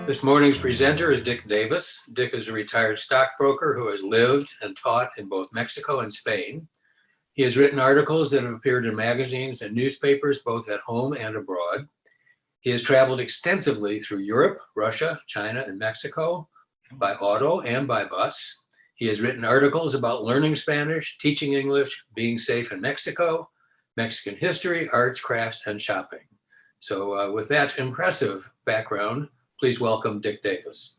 This morning's presenter is Dick Davis. Dick is a retired stockbroker who has lived and taught in both Mexico and Spain. He has written articles that have appeared in magazines and newspapers, both at home and abroad. He has traveled extensively through Europe, Russia, China, and Mexico by auto and by bus. He has written articles about learning Spanish, teaching English, being safe in Mexico, Mexican history, arts, crafts, and shopping. So with that impressive background, please welcome Dick Davis.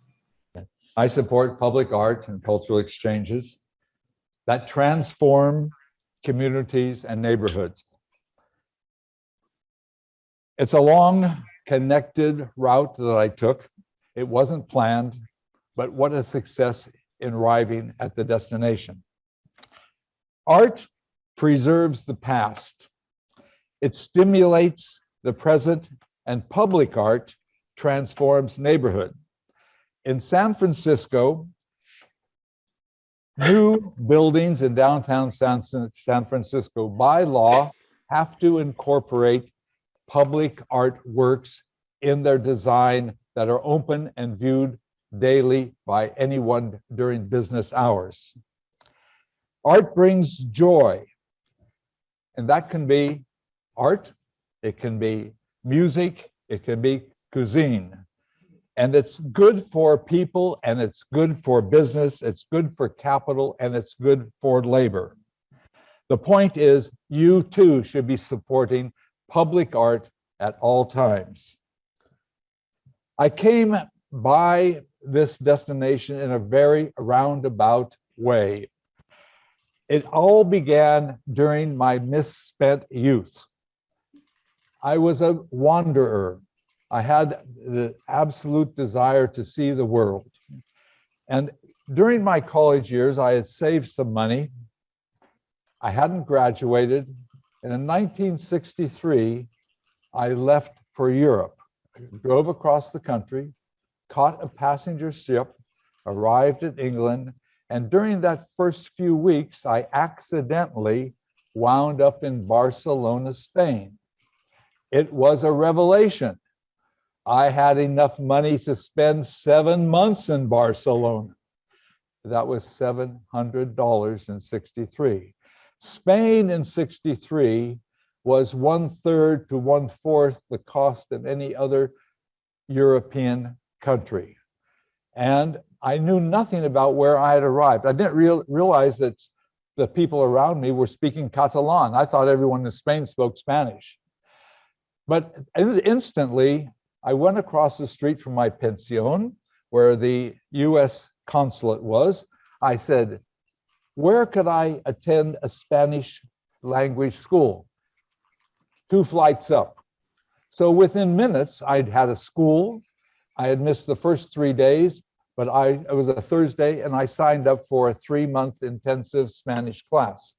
I support public art and cultural exchanges that transform communities and neighborhoods. It's a long, connected route that I took. It wasn't planned, but what a success in arriving at the destination. Art preserves the past. It stimulates the present, and public art transforms neighborhood. In San Francisco, new buildings in downtown San Francisco by law have to incorporate public art works in their design that are open and viewed daily by anyone during business hours. Art brings joy, and that can be art, it can be music, it can be cuisine. And it's good for people, and it's good for business, it's good for capital, and it's good for labor. The point is, you too should be supporting public art at all times. I came by this destination in a very roundabout way. It all began during my misspent youth. I was a wanderer. I had the absolute desire to see the world. And during my college years, I had saved some money. I hadn't graduated. And in 1963, I left for Europe. I drove across the country, caught a passenger ship, arrived in England, and during that first few weeks, I accidentally wound up in Barcelona, Spain. It was a revelation. I had enough money to spend 7 months in Barcelona. That was $700 in 63. Spain in 63 was 1/3 to 1/4 the cost of any other European country. And I knew nothing about where I had arrived. I didn't realize that the people around me were speaking Catalan. I thought everyone in Spain spoke Spanish. But instantly, I went across the street from my pension, where the US consulate was. I said, where could I attend a Spanish language school? 2 flights up. So within minutes, I'd had a school. I had missed the first 3 days, but it was a Thursday, and I signed up for a 3-month intensive Spanish class.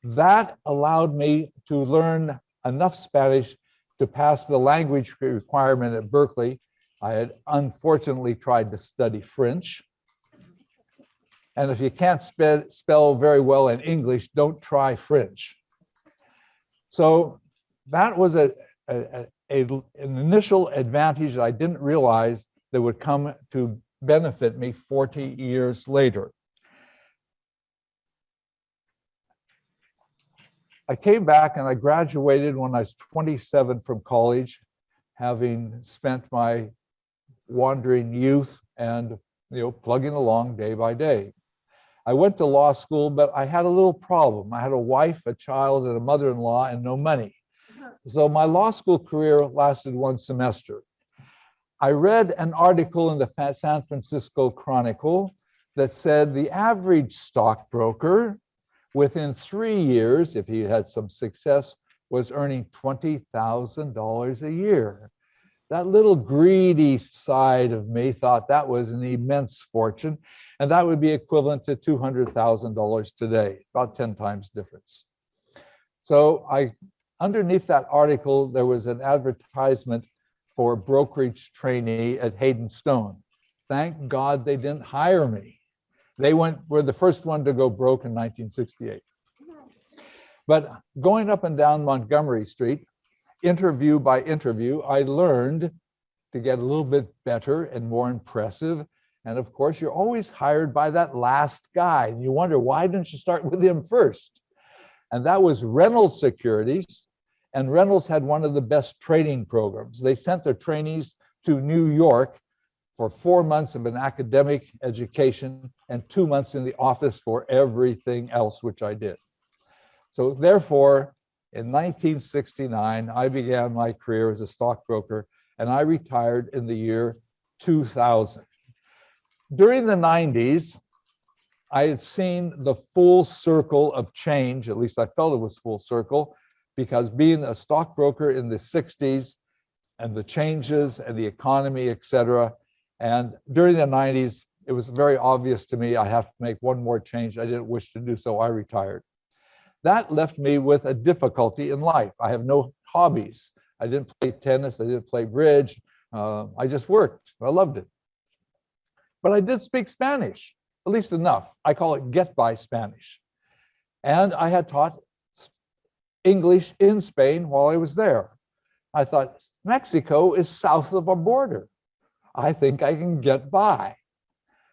That allowed me to learn enough Spanish to pass the language requirement at Berkeley. I had unfortunately tried to study French. And if you can't spell very well in English, don't try French. So that was an initial advantage that I didn't realize that would come to benefit me 40 years later. I came back and I graduated when I was 27 from college, having spent my wandering youth and plugging along day by day. I went to law school, but I had a little problem. I had a wife, a child, and a mother-in-law, and no money. So my law school career lasted 1 semester. I read an article in the San Francisco Chronicle that said the average stockbroker within 3 years, if he had some success, was earning $20,000 a year. That little greedy side of me thought that was an immense fortune, and that would be equivalent to $200,000 today, about 10 times difference. So underneath that article, there was an advertisement for brokerage trainee at Hayden Stone. Thank God they didn't hire me. They were the first one to go broke in 1968. But going up and down Montgomery Street, interview by interview, I learned to get a little bit better and more impressive. And of course, you're always hired by that last guy. And you wonder, why didn't you start with him first? And that was Reynolds Securities. And Reynolds had one of the best training programs. They sent their trainees to New York for 4 months of an academic education and 2 months in the office for everything else, which I did. So therefore, in 1969, I began my career as a stockbroker, and I retired in the year 2000. During the 90s, I had seen the full circle of change, at least I felt it was full circle, because being a stockbroker in the 60s and the changes and the economy, et cetera, and during the 90s, it was very obvious to me I have to make one more change. I didn't wish to do so. I retired. That left me with a difficulty in life. I have no hobbies. I didn't play tennis. I didn't play bridge. I just worked. I loved it. But I did speak Spanish, at least enough. I call it get-by Spanish. And I had taught English in Spain while I was there. I thought, Mexico is south of our border. I think I can get by.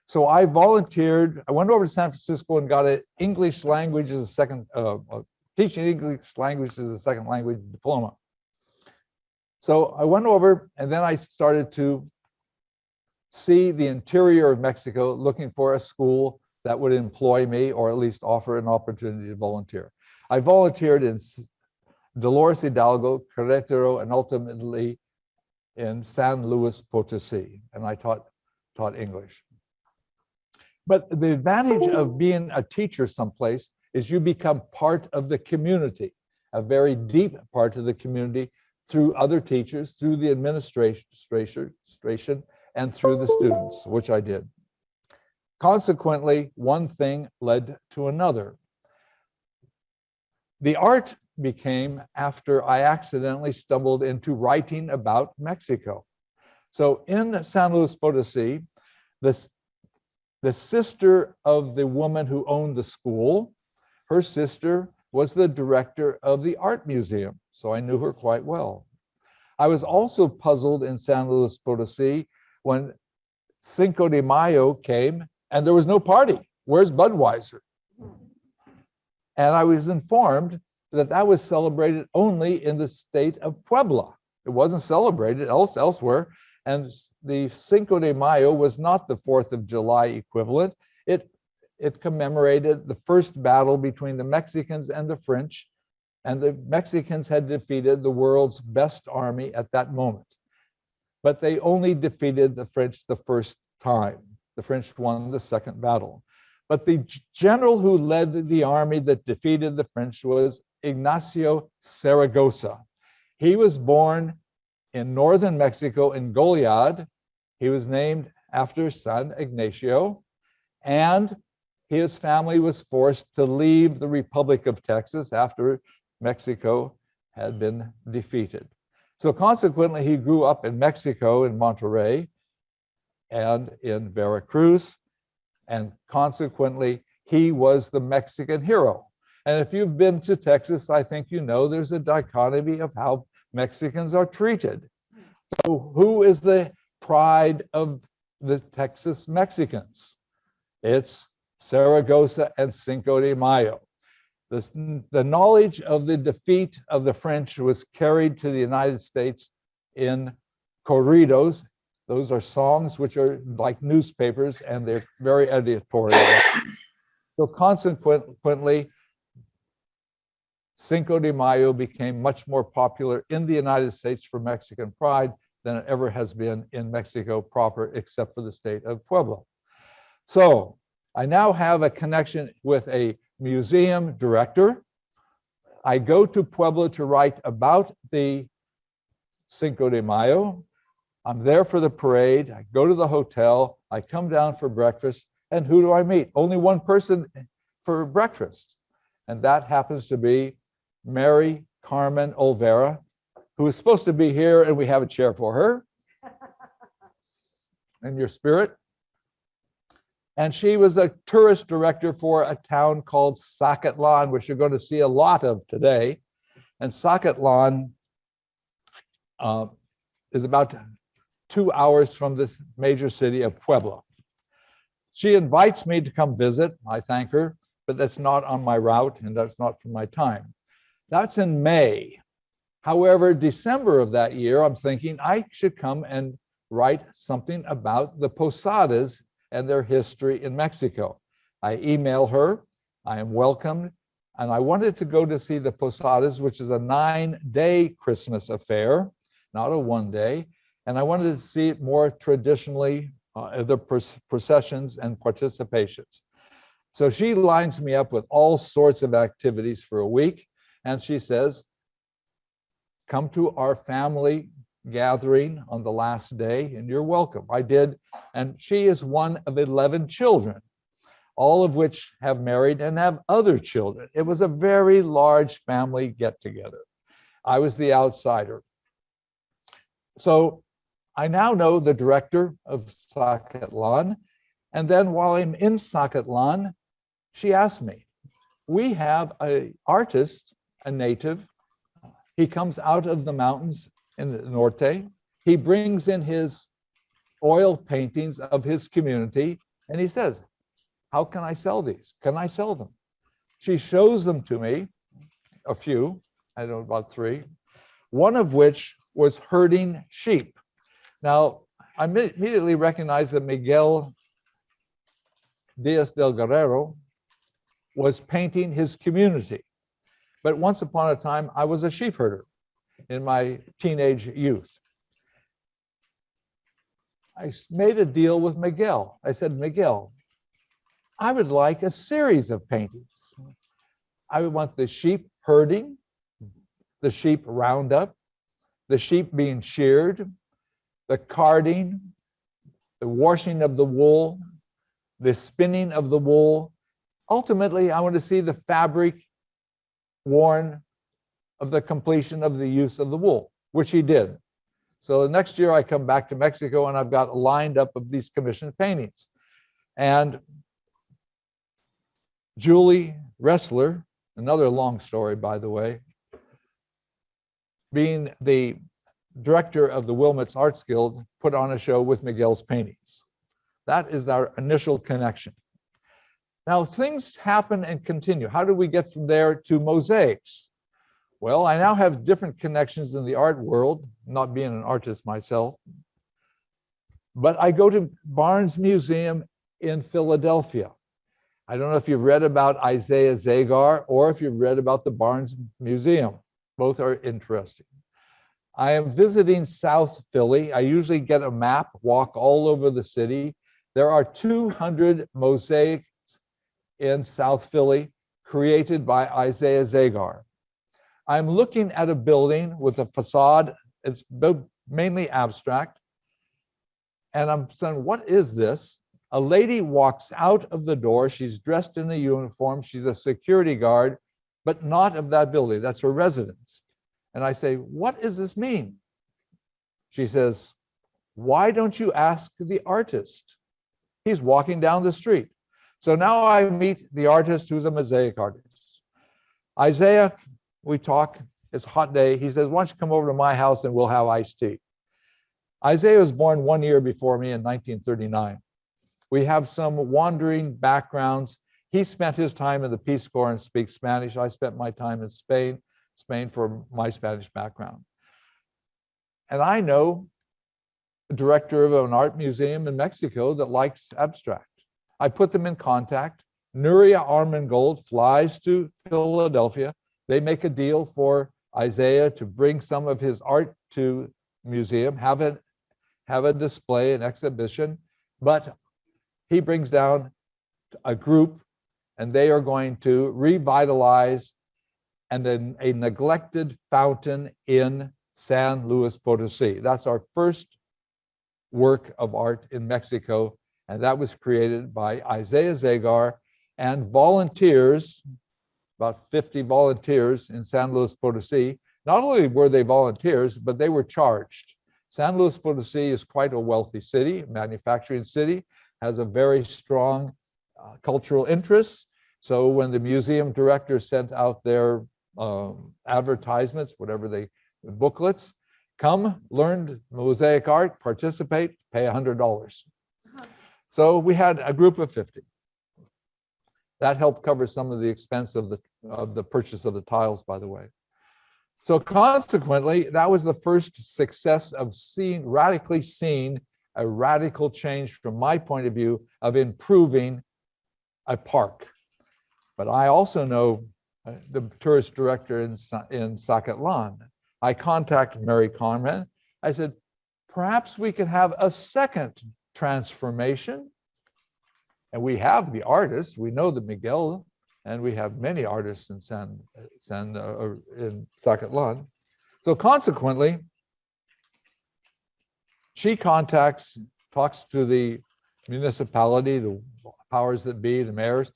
So I volunteered. I went over to San Francisco and got an English language as a second, teaching English language as a second language diploma. So I went over, and then I started to see the interior of Mexico, looking for a school that would employ me or at least offer an opportunity to volunteer. I volunteered in Dolores Hidalgo, Querétaro, and ultimately in San Luis Potosí, and I taught English. But the advantage of being a teacher someplace is you become part of the community, a very deep part of the community, through other teachers, through the administration, and through the students, which I did. Consequently, one thing led to another. The art became after I accidentally stumbled into writing about Mexico. So in San Luis Potosí, the sister of the woman who owned the school, her sister was the director of the art museum, so I knew her quite well. I was also puzzled in San Luis Potosí when Cinco de Mayo came and there was no party. Where's Budweiser? And I was informed that that was celebrated only in the state of Puebla. It wasn't celebrated elsewhere. And the Cinco de Mayo was not the 4th of July equivalent. It commemorated the first battle between the Mexicans and the French, and the Mexicans had defeated the world's best army at that moment. But they only defeated the French the first time. The French won the second battle. But the general who led the army that defeated the French was Ignacio Zaragoza. He was born in northern Mexico in Goliad. He was named after San Ignacio, and his family was forced to leave the Republic of Texas after Mexico had been defeated. So consequently, he grew up in Mexico, in Monterrey, and in Veracruz, and consequently, he was the Mexican hero. And if you've been to Texas, I think you know there's a dichotomy of how Mexicans are treated. So who is the pride of the Texas Mexicans? It's Zaragoza and Cinco de Mayo. The knowledge of the defeat of the French was carried to the United States in corridos. Those are songs which are like newspapers, and they're very editorial. So consequently, Cinco de Mayo became much more popular in the United States for Mexican pride than it ever has been in Mexico proper, except for the state of Puebla. So I now have a connection with a museum director. I go to Puebla to write about the Cinco de Mayo. I'm there for the parade. I go to the hotel. I come down for breakfast. And who do I meet? Only one person for breakfast. And that happens to be Mary Carmen Olvera, who is supposed to be here, and we have a chair for her in your spirit. And she was the tourist director for a town called Zacatlan, which you're going to see a lot of today. And Zacatlan is about 2 hours from this major city of Puebla. She invites me to come visit. I thank her, but that's not on my route and that's not for my time. That's in May. However, December of that year, I'm thinking I should come and write something about the posadas and their history in Mexico. I email her, I am welcomed, and I wanted to go to see the posadas, which is a 9-day Christmas affair, not a 1-day. And I wanted to see it more traditionally, the processions and participations. So she lines me up with all sorts of activities for a week. And she says, come to our family gathering on the last day and you're welcome. I did. And she is one of 11 children, all of which have married and have other children. It was a very large family get together. I was the outsider. So I now know the director of Zacatlan. And then while I'm in Zacatlan, she asked me, we have an artist, a native. He comes out of the mountains in the norte. He brings in his oil paintings of his community. And he says, how can I sell these? Can I sell them? She shows them to me, a few, I don't know, about 3, one of which was herding sheep. Now, I immediately recognized that Miguel Diaz del Guerrero was painting his community. But once upon a time, I was a sheep herder in my teenage youth. I made a deal with Miguel. I said, Miguel, I would like a series of paintings. I would want the sheep herding, the sheep roundup, the sheep being sheared, the carding, the washing of the wool, the spinning of the wool. Ultimately, I want to see the fabric worn of the completion of the use of the wool, which he did. So the next year I come back to Mexico and I've got a lined up of these commissioned paintings. And Julie Ressler, another long story, by the way, being the director of the Wilmot's Arts Guild, put on a show with Miguel's paintings. That is our initial connection. Now, things happen and continue. How do we get from there to mosaics? Well, I now have different connections in the art world, not being an artist myself. But I go to Barnes Museum in Philadelphia. I don't know if you've read about Isaiah Zagar or if you've read about the Barnes Museum. Both are interesting. I am visiting South Philly. I usually get a map, walk all over the city. There are 200 mosaics in South Philly created by Isaiah Zagar. I'm looking at a building with a facade. It's mainly abstract. And I'm saying, what is this? A lady walks out of the door. She's dressed in a uniform. She's a security guard, but not of that building. That's her residence. And I say, what does this mean? She says, why don't you ask the artist? He's walking down the street. So now I meet the artist who's a mosaic artist. Isaiah, we talk, it's a hot day. He says, why don't you come over to my house and we'll have iced tea. Isaiah was born 1 year before me in 1939. We have some wandering backgrounds. He spent his time in the Peace Corps and speaks Spanish. I spent my time in Spain for my Spanish background. And I know a director of an art museum in Mexico that likes abstract. I put them in contact. Nuria Armengold flies to Philadelphia. They make a deal for Isaiah to bring some of his art to museum, have a display, an exhibition, but he brings down a group and they are going to revitalize and then a neglected fountain in San Luis Potosí. That's our first work of art in Mexico, and that was created by Isaiah Zagar and volunteers, about 50 volunteers in San Luis Potosí. Not only were they volunteers, but they were charged. San Luis Potosí is quite a wealthy city, manufacturing city, has a very strong cultural interest. So when the museum director sent out their advertisements, booklets, come, learn mosaic art, participate, pay $100. So we had a group of 50. That helped cover some of the expense of the purchase of the tiles, by the way. So consequently, that was the first success of radically seeing a radical change from my point of view of improving a park. But I also know the tourist director in Zacatlan. I contacted Mary Conran. I said, perhaps we could have a second transformation. And we have the artists. We know the Miguel, and we have many artists in Zacatlan. So consequently, she talks to the municipality, the powers that be, the mayors.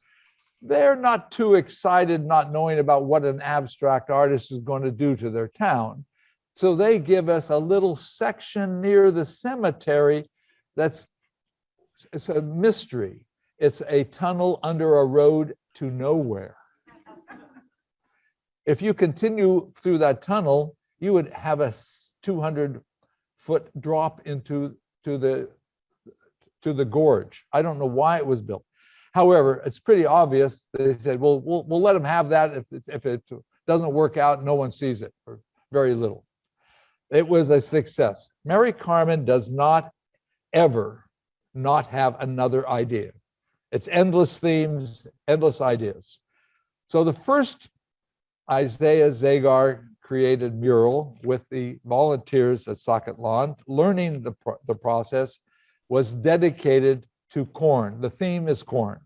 They're not too excited, not knowing about what an abstract artist is going to do to their town. So they give us a little section near the cemetery it's a mystery. It's a tunnel under a road to nowhere. If you continue through that tunnel, you would have a 200-foot drop into the gorge. I don't know why it was built. However, it's pretty obvious. They said, well, we'll let them have that. If it doesn't work out, no one sees it, or very little. It was a success. Mary Carmen does not ever not have another idea. It's endless themes, endless ideas. So the first Isaiah Zagar created mural with the volunteers at Zacatlan, learning the process, was dedicated to corn. The theme is corn.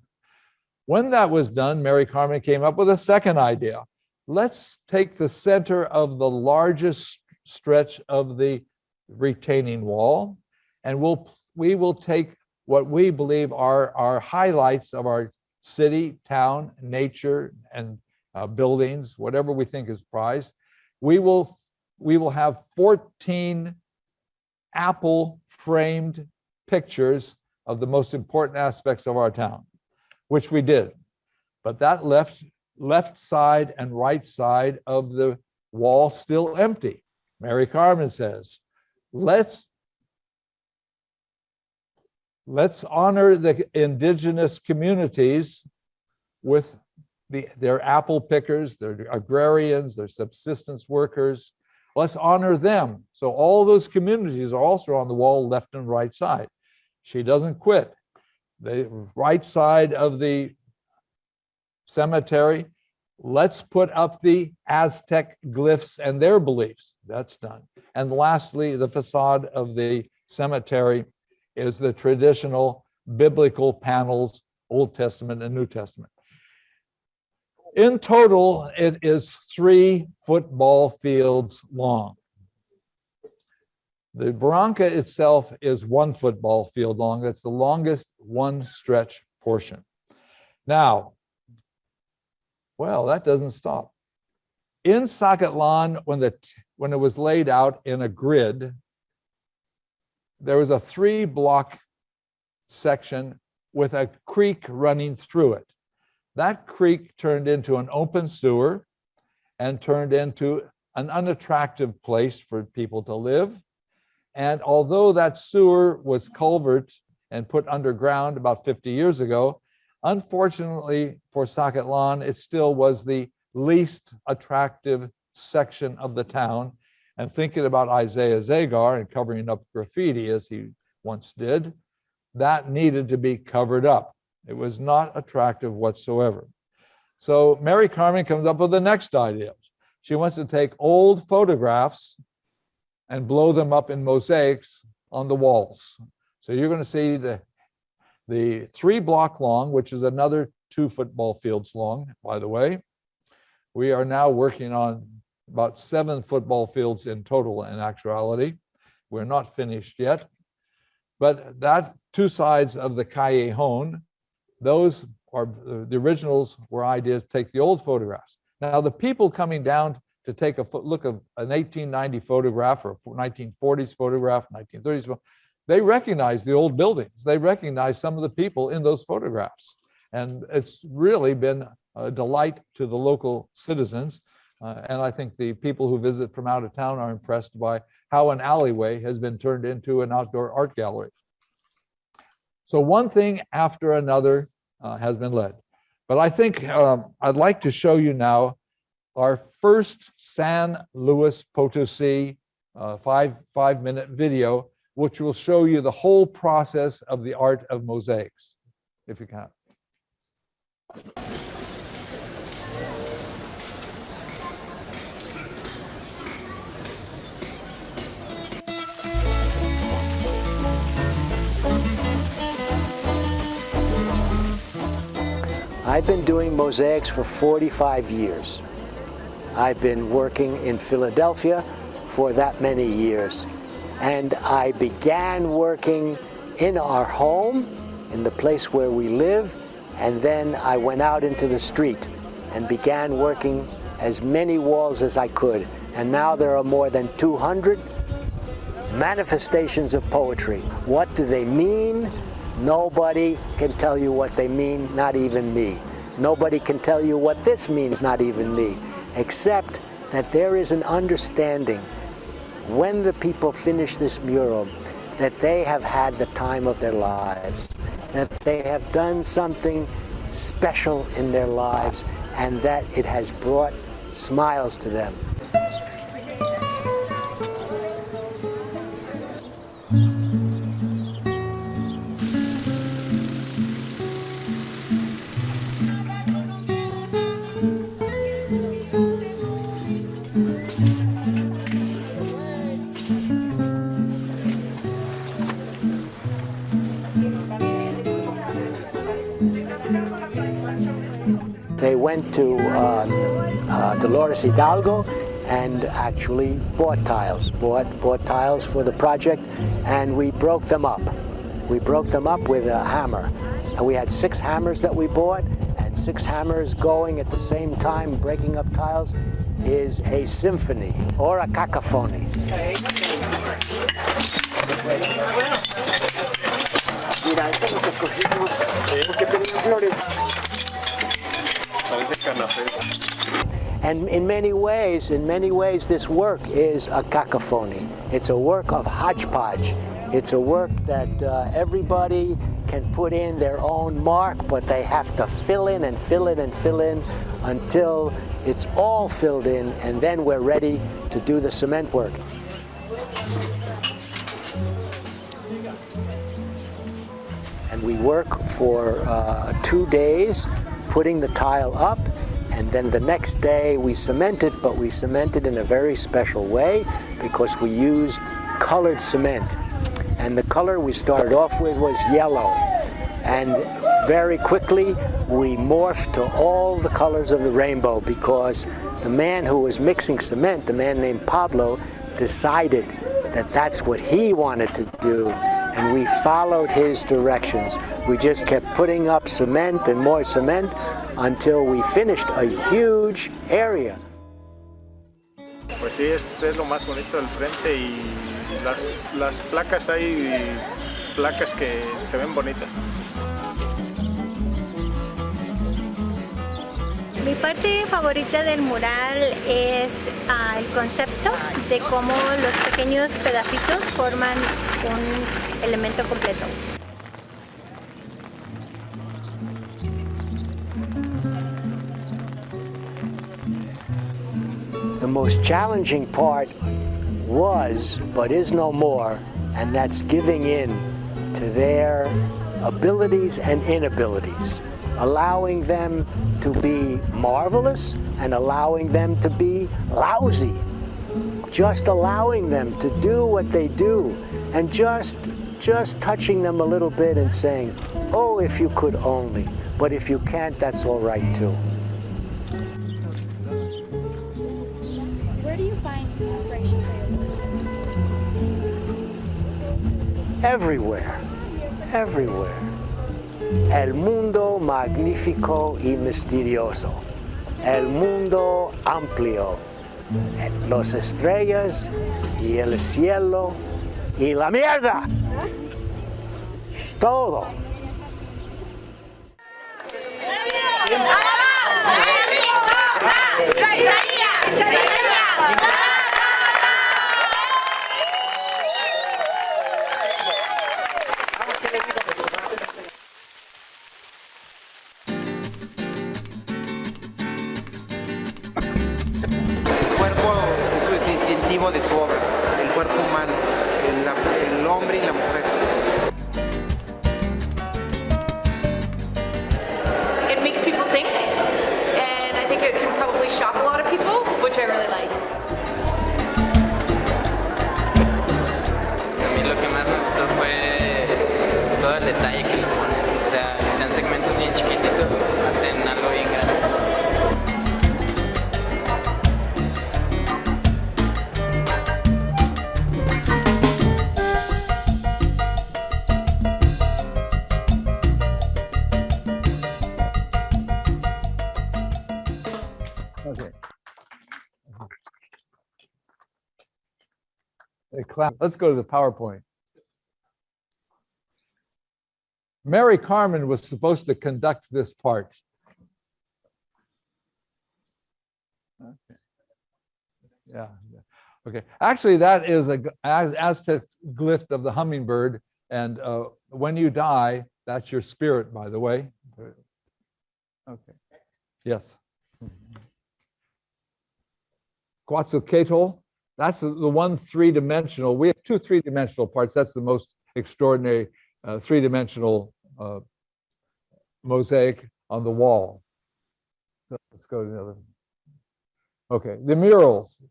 When that was done, Mary Carmen came up with a second idea. Let's take the center of the largest stretch of the retaining wall, and we will take what we believe are our highlights of our city, town, nature, and buildings, whatever we think is prized. We will have 14 apple framed pictures of the most important aspects of our town, which we did. But that left side and right side of the wall still empty. Mary Carmen says, let's honor the indigenous communities with their apple pickers, their agrarians, their subsistence workers. Let's honor them. So all those communities are also on the wall, left and right side. She doesn't quit. The right side of the cemetery, let's put up the Aztec glyphs and their beliefs. That's done. And lastly, the facade of the cemetery is the traditional biblical panels, Old Testament and New Testament. In total, it is 3 football fields long. The barranca itself is 1 football field long. That's the longest one stretch portion. Now, well, that doesn't stop. In Zacatlan, when it was laid out in a grid, there was a 3-block section with a creek running through it. That creek turned into an open sewer and turned into an unattractive place for people to live. And although that sewer was culvert and put underground about 50 years ago, unfortunately for Zacatlan, it still was the least attractive section of the town. And thinking about Isaiah Zagar and covering up graffiti as he once did, that needed to be covered up. It was not attractive whatsoever. So Mary Carmen comes up with the next idea. She wants to take old photographs and blow them up in mosaics on the walls. So you're going to see the 3-block long, which is another 2 football fields long, by the way. We are now working on about 7 football fields in total in actuality. We're not finished yet. But that 2 sides of the Callejon, those are the originals were ideas, take the old photographs. Now the people coming down to take a look of an 1890 photograph or a 1940s photograph, 1930s, they recognize the old buildings. They recognize some of the people in those photographs. And it's really been a delight to the local citizens. And I think the people who visit from out of town are impressed by how an alleyway has been turned into an outdoor art gallery. So one thing after another has been led. But I think I'd like to show you now our first San Luis Potosi 5-minute video, which will show you the whole process of the art of mosaics, if you can. I've been doing mosaics for 45 years. I've been working in Philadelphia for that many years. And I began working in our home, in the place where we live, and then I went out into the street and began working as many walls as I could. And now there are more than 200 manifestations of poetry. What do they mean? Nobody can tell you what they mean, not even me. Nobody can tell you what this means, not even me, except that there is an understanding when the people finish this mural that they have had the time of their lives, that they have done something special in their lives, and that it has brought smiles to them. They went to Dolores Hidalgo and actually bought tiles, bought tiles for the project, and we broke them up. We broke them up with a hammer. And we had 6 hammers that we bought, and 6 hammers going at the same time, breaking up tiles, is a symphony or a cacophony. Mira, estos los escogimos porque tenían flores. And in many ways, this work is a cacophony. It's a work of hodgepodge. It's a work that everybody can put in their own mark, but they have to fill in and fill in and fill in until it's all filled in, and then we're ready to do the cement work. And we work for 2 days putting the tile up, and then the next day we cement it, but we cement it in a very special way because we use colored cement. And the color we started off with was yellow. And very quickly we morphed to all the colors of the rainbow because the man who was mixing cement, a man named Pablo, decided that that's what he wanted to do. And we followed his directions. We just kept putting up cement and more cement until we finished a huge area. Pues sí, es lo más bonito del frente y las placas, hay placas que se ven bonitas. Mi parte favorita del mural es el concepto de cómo los pequeños pedacitos forman un elemento completo. The most challenging part was, but is no more, and that's giving in to their abilities and inabilities, allowing them to be marvelous and allowing them to be lousy, just allowing them to do what they do, and just touching them a little bit and saying, oh, if you could only, but if you can't, that's all right too. Where do you find inspiration for your work? Everywhere, everywhere. El mundo magnífico y misterioso. El mundo amplio. Las estrellas y el cielo y la mierda. Todo. representativo de su obra, el cuerpo humano, el hombre y la mujer. It makes people think, and I think it can probably shock a lot of people, which I really like. A mí lo que más me gustó fue todo el detalle que le ponen, o sea, que sean segmentos bien chiquititos, hacen algo bien grande. Okay. They clap. Let's go to the PowerPoint. Mary Carmen was supposed to conduct this part. Okay. Yeah. Okay. Actually, that is a Aztec glyph of the hummingbird, and when you die, that's your spirit, by the way. Okay. Yes. Quetzalcoatl, that's the one three-dimensional. We have two three-dimensional parts. That's the most extraordinary three-dimensional mosaic on the wall. So let's go to the other. Okay, the murals.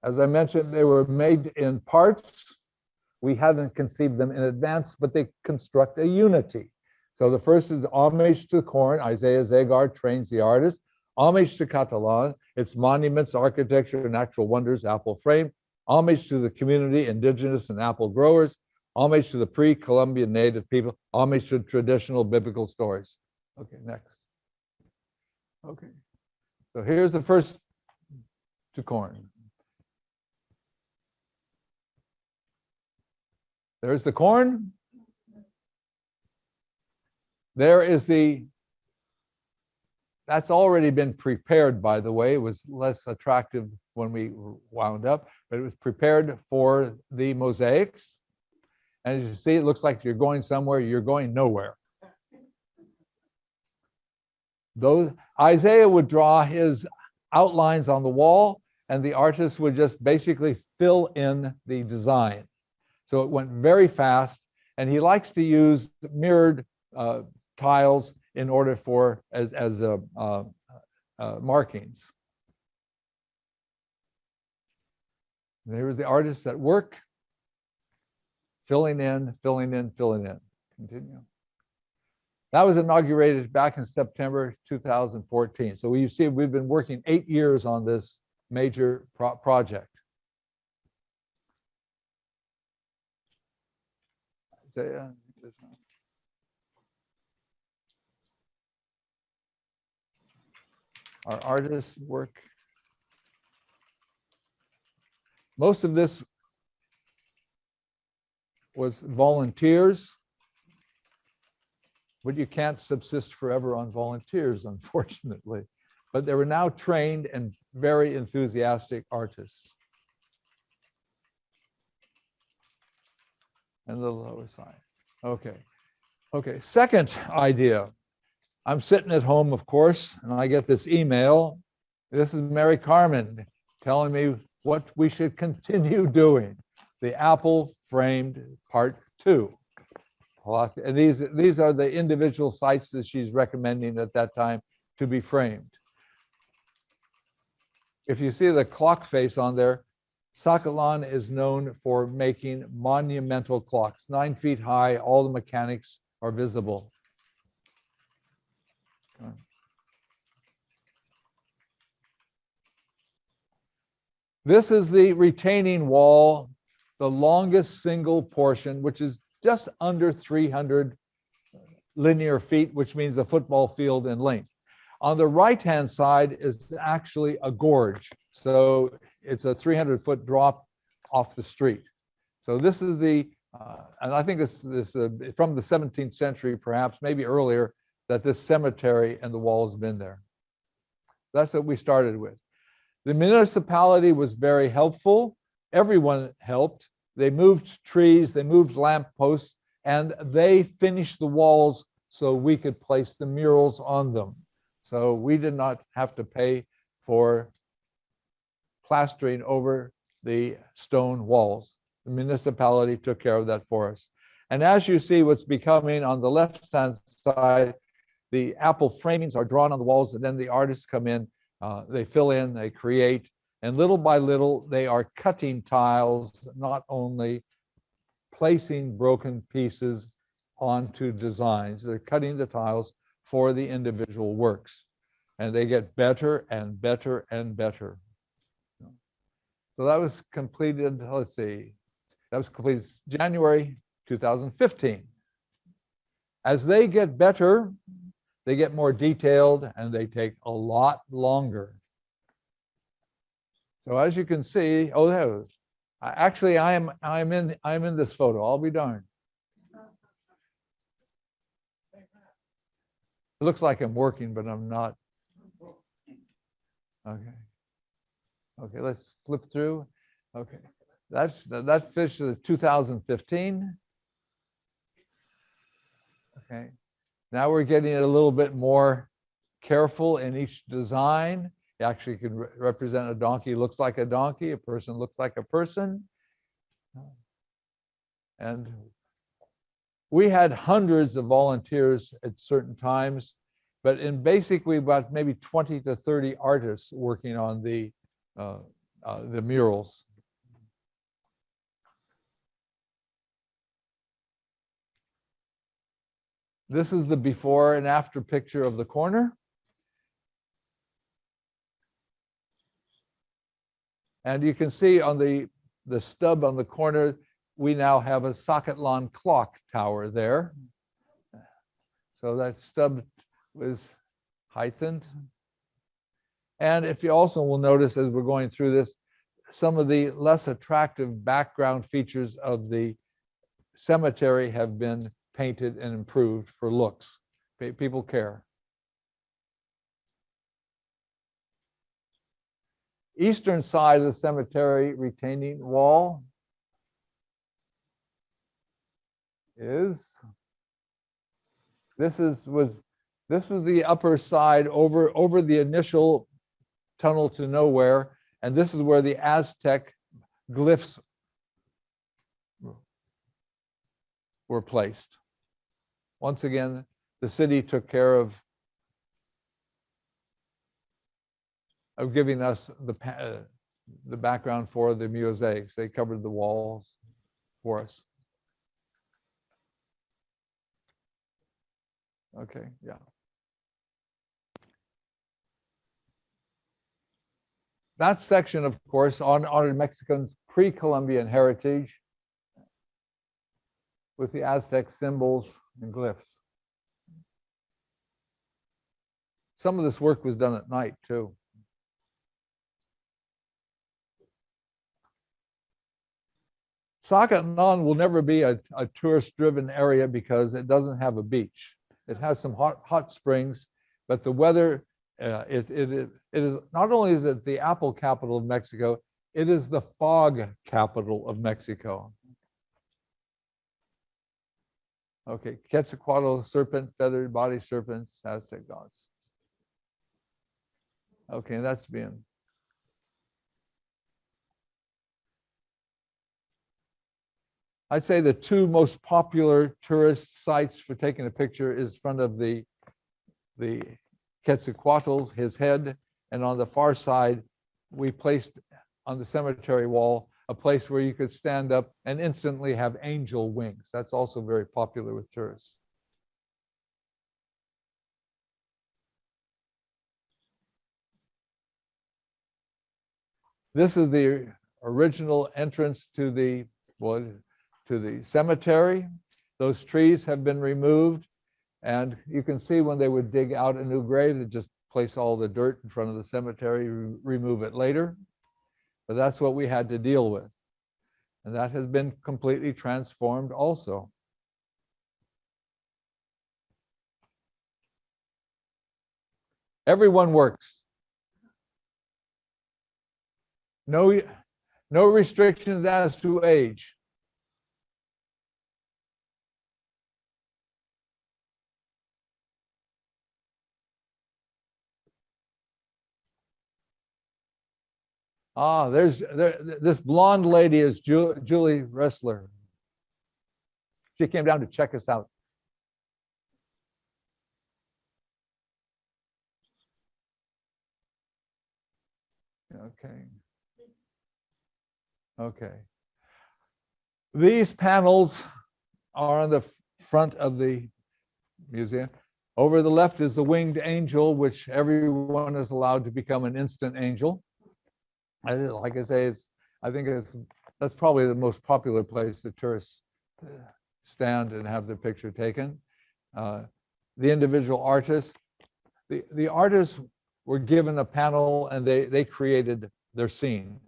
As I mentioned, they were made in parts. We haven't conceived them in advance, but they construct a unity. So the first is homage to the corn. Isaiah Zagar trains the artist. Homage to Catalan, its monuments, architecture, and natural wonders, apple frame. Homage to the community, indigenous and apple growers. Homage to the pre-Columbian native people. Homage to traditional biblical stories. Okay, next. Okay, so here's the first to corn. There's the corn. There is the, that's already been prepared, by the way. It was less attractive when we wound up, but it was prepared for the mosaics. And as you see, it looks like you're going somewhere, you're going nowhere. Those, Isaiah would draw his outlines on the wall, and the artist would just basically fill in the design. So it went very fast, and he likes to use mirrored tiles in order for as markings. And here was the artist at work, filling in, filling in, filling in. Continue. That was inaugurated back in September 2014. So you see, we've been working 8 years on this major project. Isaiah. Our artists work. Most of this was volunteers, but you can't subsist forever on volunteers, unfortunately. But they were now trained and very enthusiastic artists. And the lower side. Okay. Okay. Second idea. I'm sitting at home, of course, and I get this email. This is Mary Carmen telling me what we should continue doing. The apple framed part 2. And these are the individual sites that she's recommending at that time to be framed. If you see the clock face on there, Zacatlan is known for making monumental clocks, 9 feet high. All the mechanics are visible. This is the retaining wall, the longest single portion, which is just under 300 linear feet, which means a football field in length. On the right-hand side is actually a gorge. So it's a 300-foot drop off the street. So this is the, and I think this from the 17th century, perhaps, maybe earlier, that this cemetery and the wall has been there. That's what we started with. The municipality was very helpful. Everyone helped. They moved trees, they moved lamp posts, and they finished the walls so we could place the murals on them. So we did not have to pay for plastering over the stone walls. The municipality took care of that for us. And as you see, what's becoming on the left-hand side, the apple framings are drawn on the walls, and then the artists come in, they fill in, they create, and little by little, they are cutting tiles, not only placing broken pieces onto designs. They're cutting the tiles for the individual works, and they get better and better and better. So that was completed, let's see, that was completed January 2015. As they get better, they get more detailed and they take a lot longer. So as you can see, oh, there it is. Actually, I'm in this photo. I'll be darned. It looks like I'm working, but I'm not. Okay. Okay, let's flip through. Okay, that fish is 2015. Okay, now we're getting it a little bit more careful in each design. It actually can represent a donkey, looks like a donkey, a person looks like a person. And we had hundreds of volunteers at certain times, but in basically about maybe 20 to 30 artists working on the murals. This is the before and after picture of the corner. And you can see on the stub on the corner, we now have a Zacatlan clock tower there. So that stub was heightened. And if you also will notice as we're going through this, some of the less attractive background features of the cemetery have been painted and improved for looks. People care. Eastern side of the cemetery retaining wall is this was the upper side over the initial tunnel to nowhere, and this is where the Aztec glyphs were placed. Once again, the city took care of giving us the background for the mosaics. They covered the walls for us. Okay, yeah. That section, of course, honored Mexicans' pre-Columbian heritage with the Aztec symbols and glyphs. Some of this work was done at night, too. Zacatlan will never be a tourist-driven area because it doesn't have a beach. It has some hot springs, but the weather, it is not only is it the apple capital of Mexico, it is the fog capital of Mexico. Okay, Quetzalcoatl, serpent, feathered body serpents, Aztec gods. Okay, that's being. I'd say the two most popular tourist sites for taking a picture is in front of the Quetzalcoatl, his head, and on the far side, we placed on the cemetery wall a place where you could stand up and instantly have angel wings. That's also very popular with tourists. This is the original entrance to the cemetery. Those trees have been removed, and you can see when they would dig out a new grave, they just place all the dirt in front of the cemetery, remove it later. But that's what we had to deal with. And that has been completely transformed also. Everyone works. No restrictions as to age. This blonde lady is Julie Ressler. She came down to check us out. Okay. Okay. These panels are on the front of the museum. Over the left is the winged angel, which everyone is allowed to become an instant angel. Like I say, that's probably the most popular place that tourists stand and have their picture taken. The individual artists, the artists were given a panel and they created their scene,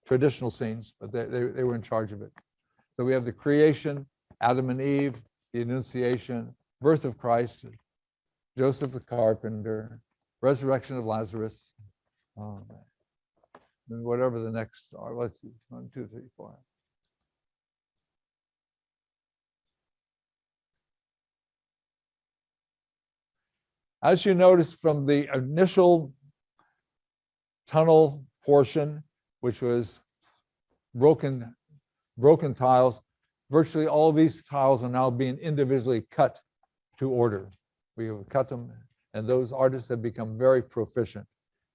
traditional scenes, but they were in charge of it. So we have the creation, Adam and Eve, the Annunciation, birth of Christ, Joseph the carpenter, resurrection of Lazarus, and whatever the next are. Let's see, 1, 2, 3, 4. As you notice from the initial tunnel portion, which was broken tiles, virtually all of these tiles are now being individually cut to order. We have cut them, and those artists have become very proficient,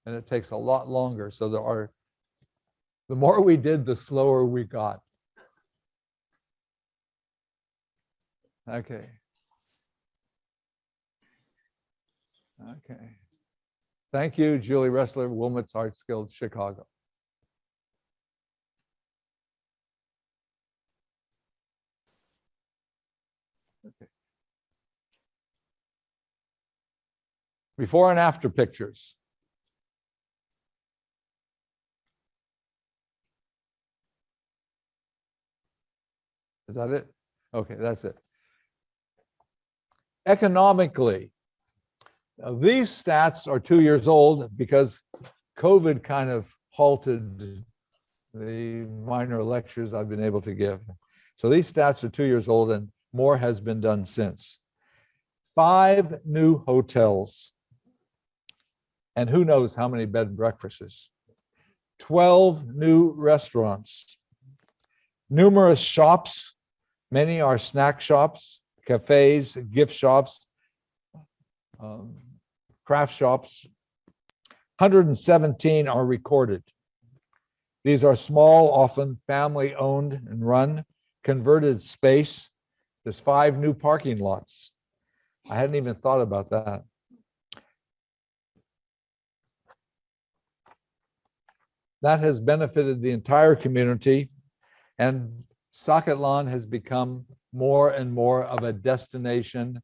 and it takes a lot longer. So the more we did, the slower we got. Okay. Okay. Thank you, Julie Ressler, Wilmot's Arts Guild, Chicago. Okay. Before and after pictures. Is that it? Okay, that's it. Economically, these stats are 2 years old because COVID kind of halted the minor lectures I've been able to give. So these stats are 2 years old and more has been done since. 5 new hotels. And who knows how many bed and breakfasts. 12 new restaurants. Numerous shops. Many are snack shops, cafes, gift shops, craft shops. 117 are recorded. These are small, often family-owned and run, converted space. There's 5 new parking lots. I hadn't even thought about that. That has benefited the entire community, and Zacatlan has become more and more of a destination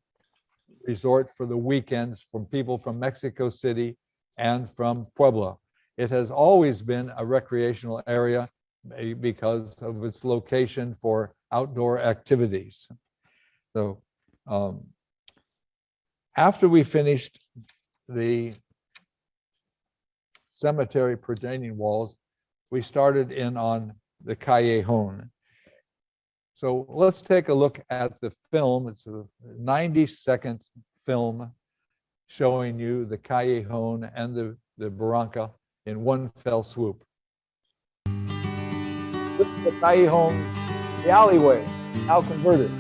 resort for the weekends from people from Mexico City and from Puebla. It has always been a recreational area because of its location for outdoor activities. So after we finished the cemetery retaining walls, we started in on the Callejon. So let's take a look at the film. It's a 90-second film showing you the Callejon and the Barranca in one fell swoop. This is the Callejon, the alleyway, now converted.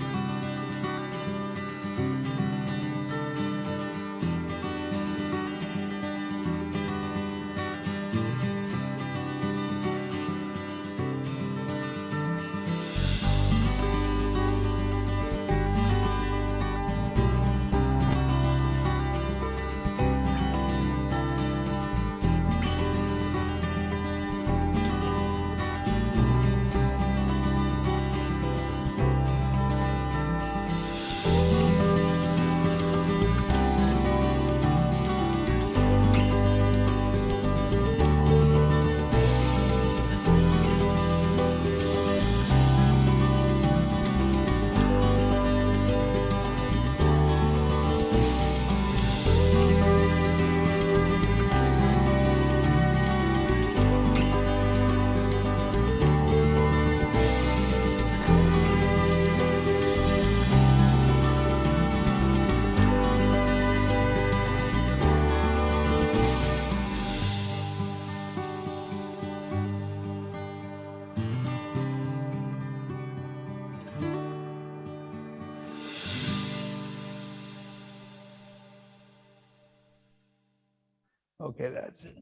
Okay, that's it.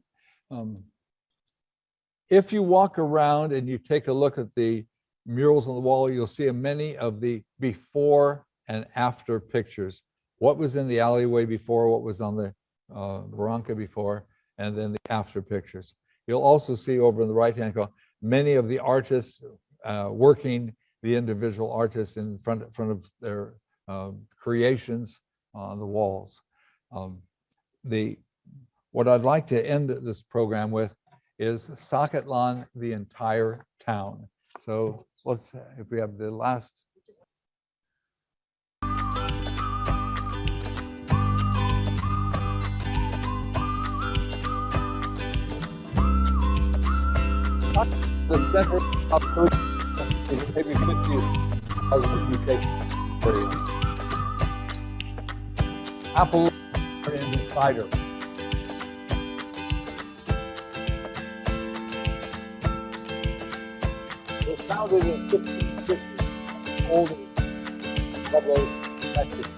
If you walk around and you take a look at the murals on the wall, you'll see many of the before and after pictures. What was in the alleyway before, what was on the barranca before, and then the after pictures. You'll also see over in the right-hand column many of the artists working, the individual artists in front of their creations on the walls. What I'd like to end this program with is Zacatlan, the entire town. So let's, if we have the last. The center of maybe 50 you take for you. Apple and cider. It was founded in 1550, old Pueblo, Texas.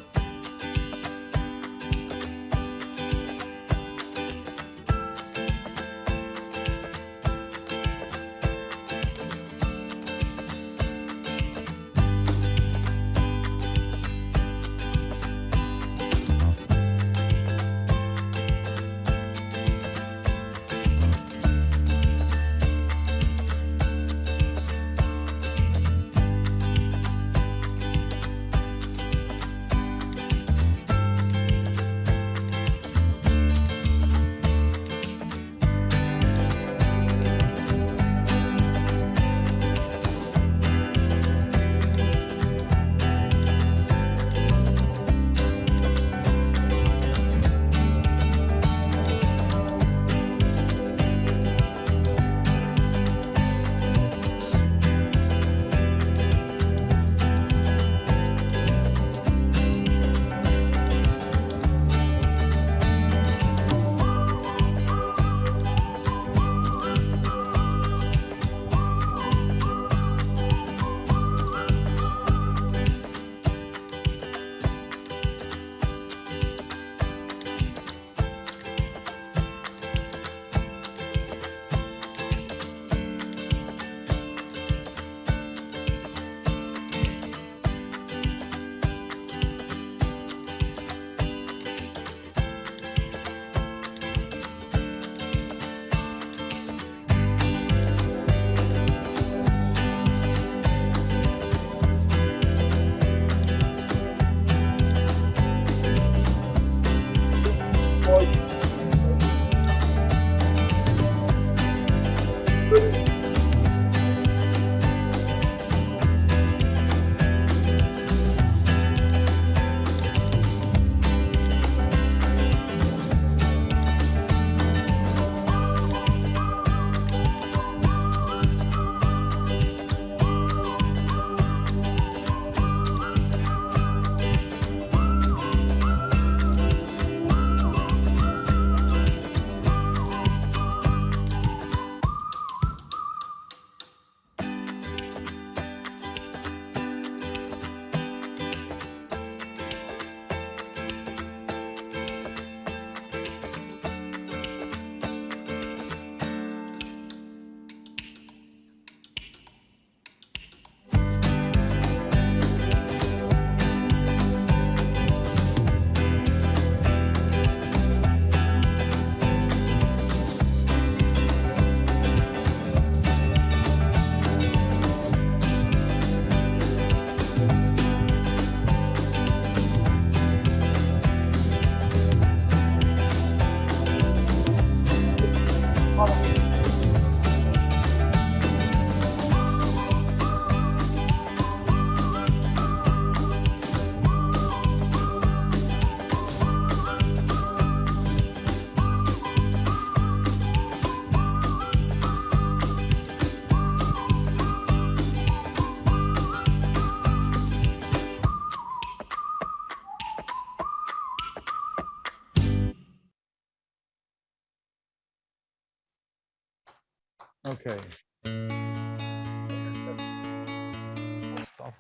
Okay.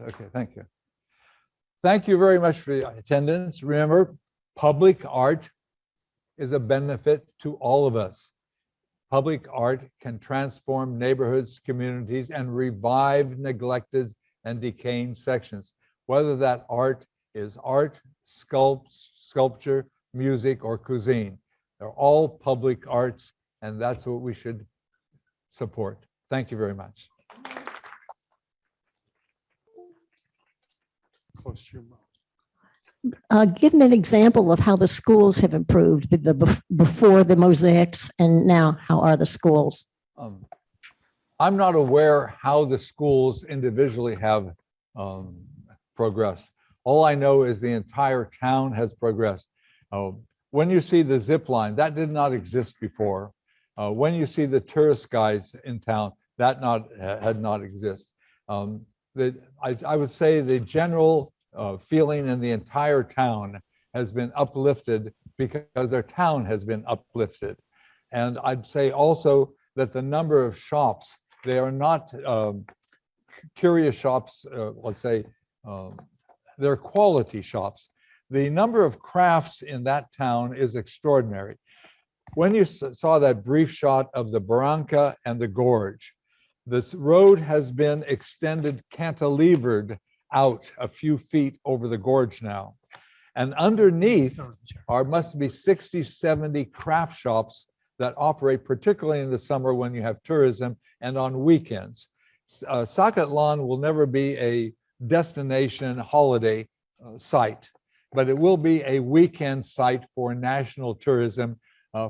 Okay, thank you. Thank you very much for your attendance. Remember, public art is a benefit to all of us. Public art can transform neighborhoods, communities, and revive neglected and decaying sections, whether that art is art, sculpture, music, or cuisine. They're all public arts, and that's what we should support. Thank you very much. Close to your mouth. Give me an example of how the schools have improved before the mosaics and now how are the schools? I'm not aware how the schools individually have progressed. All I know is the entire town has progressed. When you see the zip line, that did not exist before. When you see the tourist guides in town, that had not existed. I would say the general feeling in the entire town has been uplifted because their town has been uplifted. And I'd say also that the number of shops, they are not curious shops, let's say, they're quality shops. The number of crafts in that town is extraordinary. When you saw that brief shot of the Barranca and the gorge, this road has been extended, cantilevered out a few feet over the gorge now. And underneath must be 60, 70 craft shops that operate, particularly in the summer when you have tourism and on weekends. Zacatlan will never be a destination holiday site, but it will be a weekend site for national tourism,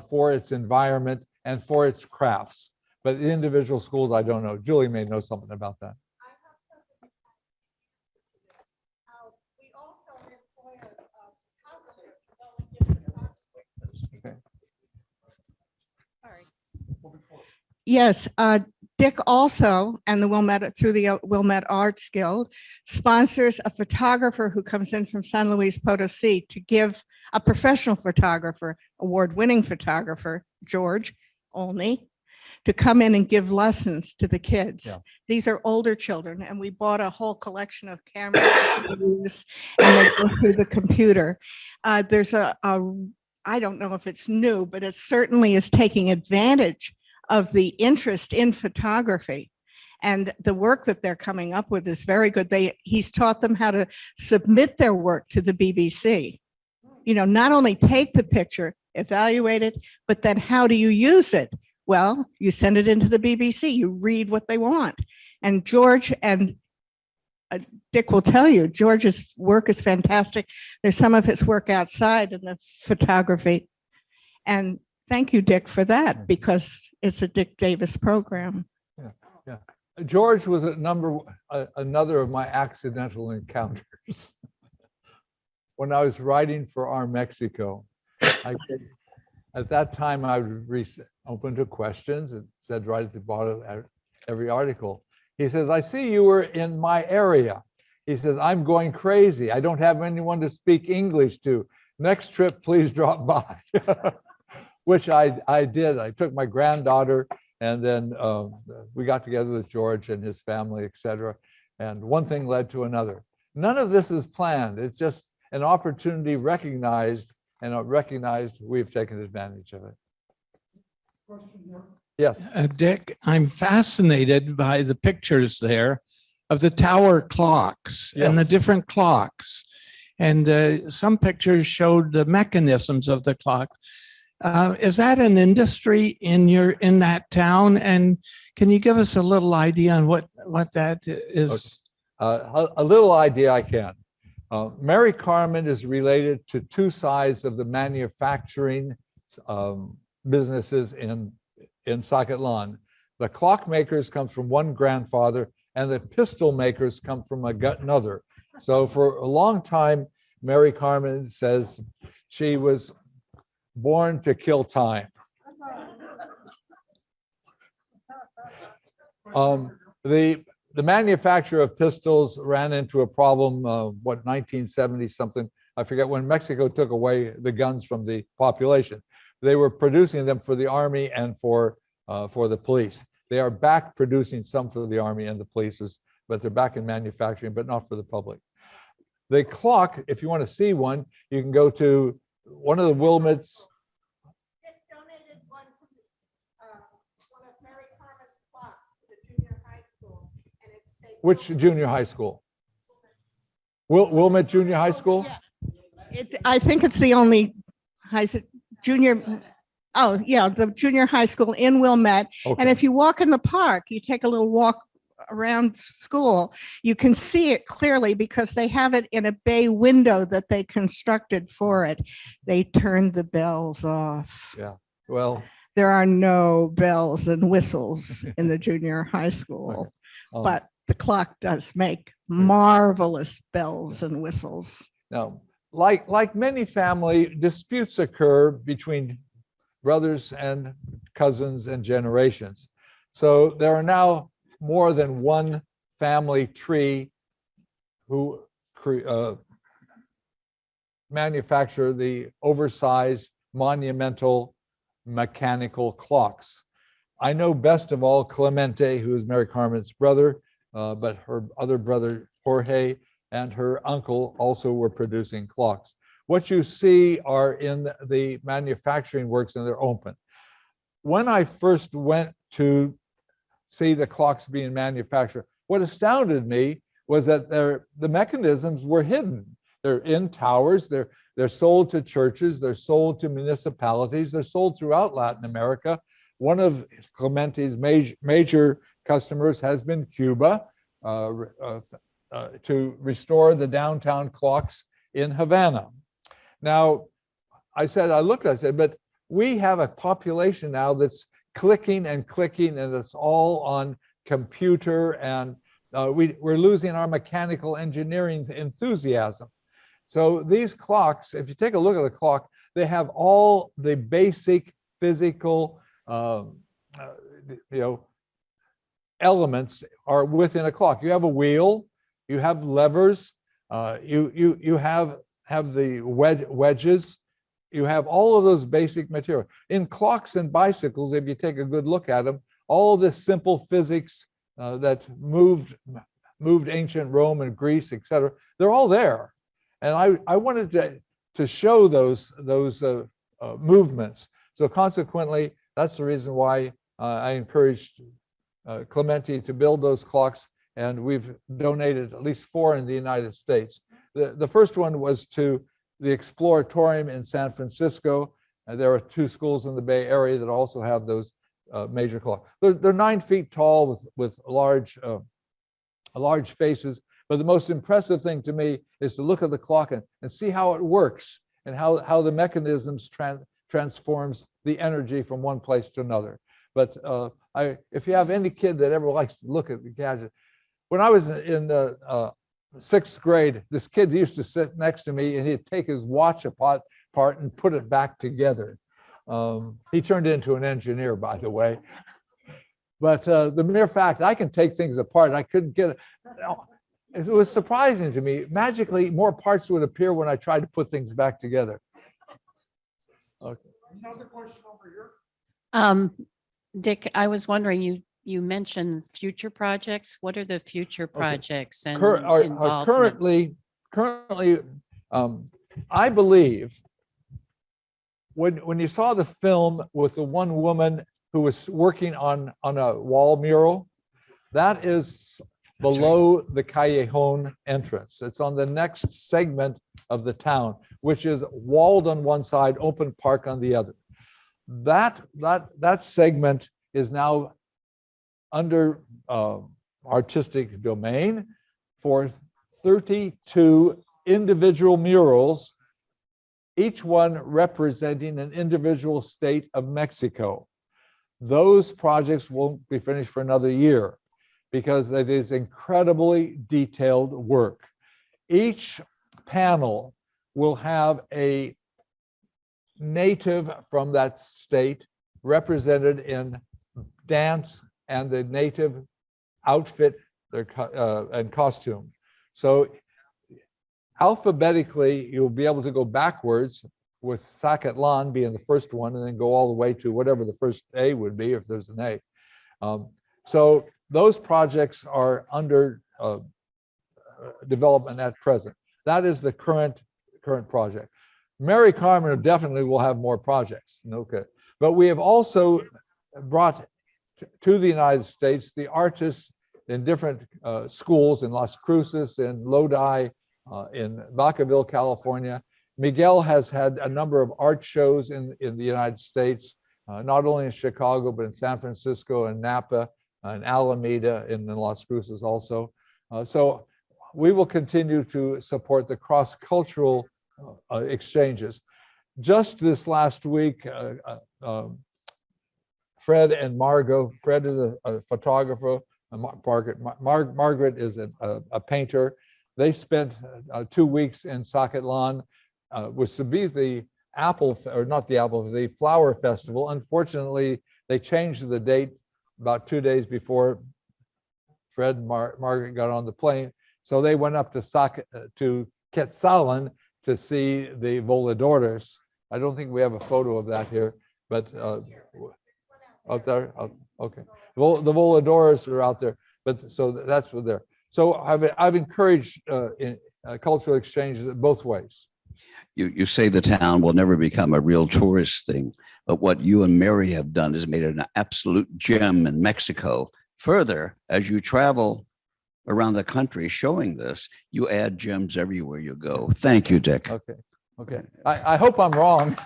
for its environment and for its crafts. But the individual schools, I don't know. Julie may know something about that. Yes, Dick also, and the Wilmette, through the Wilmette Arts Guild, sponsors a photographer who comes in from San Luis Potosi to give a professional photographer, award-winning photographer, George Olney, to come in and give lessons to the kids. Yeah. These are older children, and we bought a whole collection of cameras to use, and they go through the computer. There's I don't know if it's new, but it certainly is taking advantage of the interest in photography, and the work that they're coming up with is very good. He's taught them how to submit their work to the BBC. You know, not only take the picture, evaluate it, but then how do you use it? Well, you send it into the BBC, you read what they want. And George and Dick will tell you, George's work is fantastic. There's some of his work outside in the photography. And thank you, Dick, for that, because it's a Dick Davis program. Yeah. George was another of my accidental encounters. When I was writing for Our Mexico, at that time I would open to questions. It said right at the bottom of every article. He says, I see you were in my area. He says, I'm going crazy. I don't have anyone to speak English to. Next trip, please drop by. Which I did. I took my granddaughter, and then we got together with George and his family, etc. And one thing led to another. None of this is planned. It's just an opportunity recognized, and recognized we've taken advantage of it. Yes. Dick, I'm fascinated by the pictures there of the tower clocks. Yes. And the different clocks. And some pictures showed the mechanisms of the clock. Is that an industry in that town? And can you give us a little idea on what that is? Okay. A little idea I can. Mary Carmen is related to two sides of the manufacturing businesses in Zacatlan. The clockmakers come from one grandfather, and the pistol makers come from another. So for a long time, Mary Carmen says she was born to kill time. The manufacture of pistols ran into a problem, 1970 something. I forget when Mexico took away the guns from the population. They were producing them for the army and for the police. They are back producing some for the army and the police, but they're back in manufacturing, but not for the public. The clock, if you want to see one, you can go to one of the Wilmots Which junior high school? Wilmette Junior High School? I think it's the only junior, oh yeah, the junior high school in Wilmette. And Okay. if you walk in the park, you take a little walk around school, you can see it clearly because they have it in a bay window that they constructed for it. They turned the bells off. Yeah, well. There are no bells and whistles in the junior high school, but the clock does make marvelous bells and whistles. Now, like many family disputes occur between brothers and cousins and generations. So there are now more than one family tree who manufacture the oversized monumental mechanical clocks. I know best of all Clemente, who is Mary Carmen's brother, but her other brother Jorge and her uncle also were producing clocks. What you see are in the manufacturing works, and they're open. When I first went to see the clocks being manufactured, what astounded me was that the mechanisms were hidden. They're in towers, they're sold to churches, they're sold to municipalities, they're sold throughout Latin America. One of Clemente's major customers has been Cuba to restore the downtown clocks in Havana. Now, I said, but we have a population now that's clicking and clicking, and it's all on computer, and we're losing our mechanical engineering enthusiasm. So these clocks, if you take a look at a clock, they have all the basic physical elements are within a clock. You have a wheel, you have levers, you have the wedges, you have all of those basic material. In clocks and bicycles, if you take a good look at them, all this simple physics that moved ancient Rome and Greece, etc., they're all there. And I wanted to show those movements. So consequently, that's the reason why I encouraged Clemente to build those clocks, and we've donated at least 4 in the United States. The first one was to the Exploratorium in San Francisco. There are 2 schools in the Bay Area that also have those major clocks. They're 9 feet tall with large faces. But the most impressive thing to me is to look at the clock and see how it works and how the mechanisms transforms the energy from one place to another. But if you have any kid that ever likes to look at the gadget, when I was in 6th grade, this kid used to sit next to me and he'd take his watch apart and put it back together. He turned into an engineer, by the way. But the mere fact I can take things apart, I couldn't get it. It was surprising to me. Magically, more parts would appear when I tried to put things back together. Okay. Another question over here. Dick, I was wondering, you mentioned future projects. What are the future projects and currently, I believe when you saw the film with the one woman who was working on a wall mural, that is below the Callejon entrance. It's on the next segment of the town, which is walled on one side, open park on the other. That segment is now under artistic domain for 32 individual murals, each one representing an individual state of Mexico. Those projects won't be finished for another year because it is incredibly detailed work. Each panel will have a native from that state represented in dance and the native outfit and costume. So alphabetically, you'll be able to go backwards with Zacatlan being the first one and then go all the way to whatever the first A would be if there's an A. So those projects are under development at present. That is the current project. Mary Carmen definitely will have more projects. Okay, but we have also brought to the United States the artists in different schools in Las Cruces, in Lodi, in Vacaville, California. Miguel has had a number of art shows in the United States, not only in Chicago, but in San Francisco and Napa and Alameda in Las Cruces also. So we will continue to support the cross-cultural exchanges. Just this last week, Fred and Margot, Fred is a photographer, Margaret is a painter. They spent 2 weeks in Zacatlan, was to be the the flower festival. Unfortunately, they changed the date about 2 days before Fred and Margaret got on the plane. So they went up to Quetzalan to see the voladores. I don't think we have a photo of that here, but out there, okay. The voladores are out there, but so that's what they're. So I've encouraged cultural exchanges both ways. You say the town will never become a real tourist thing, but what you and Mary have done is made it an absolute gem in Mexico. Further, as you travel around the country showing this, you add gems everywhere you go. Thank you, Dick. Okay. Okay. I hope I'm wrong.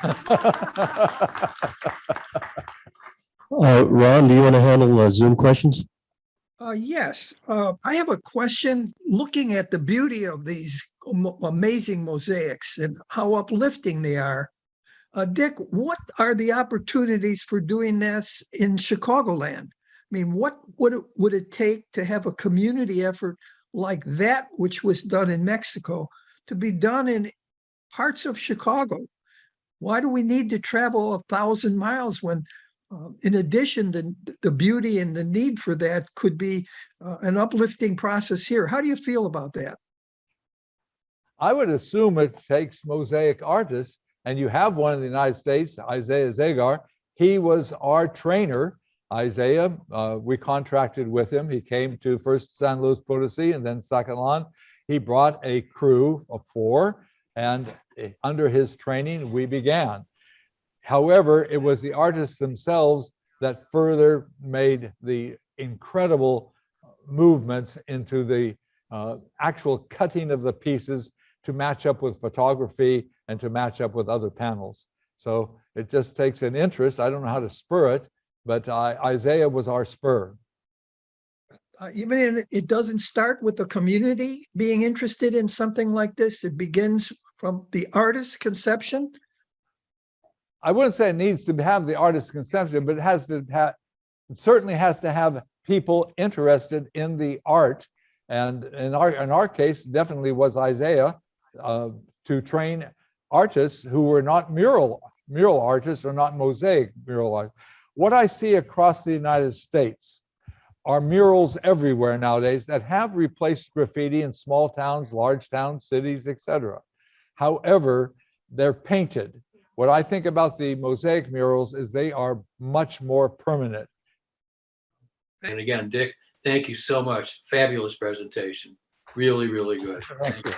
Ron, do you want to handle Zoom questions? Yes, I have a question. Looking at the beauty of these amazing mosaics and how uplifting they are, Dick, what are the opportunities for doing this in Chicagoland? I mean, what would it take to have a community effort like that, which was done in Mexico, to be done in parts of Chicago? Why do we need to travel 1,000 miles when, in addition, the beauty and the need for that could be an uplifting process here? How do you feel about that? I would assume it takes mosaic artists, and you have one in the United States, Isaiah Zagar. He was our trainer. Isaiah, we contracted with him. He came to first San Luis Potosi and then Zacatlan. He brought a crew of 4, and under his training, we began. However, it was the artists themselves that further made the incredible movements into the actual cutting of the pieces to match up with photography and to match up with other panels. So it just takes an interest. I don't know how to spur it, but Isaiah was our spur. Even it doesn't start with the community being interested in something like this. It begins from the artist's conception. I wouldn't say it needs to have the artist's conception, but it has to have, it certainly has to have people interested in the art. And in our case, definitely was Isaiah to train artists who were not mural artists or not mosaic mural artists. What I see across the United States are murals everywhere nowadays that have replaced graffiti in small towns, large towns, cities, etc. However, they're painted. What I think about the mosaic murals is they are much more permanent. And again, Dick, thank you so much. Fabulous presentation. Really, really good. Thank you.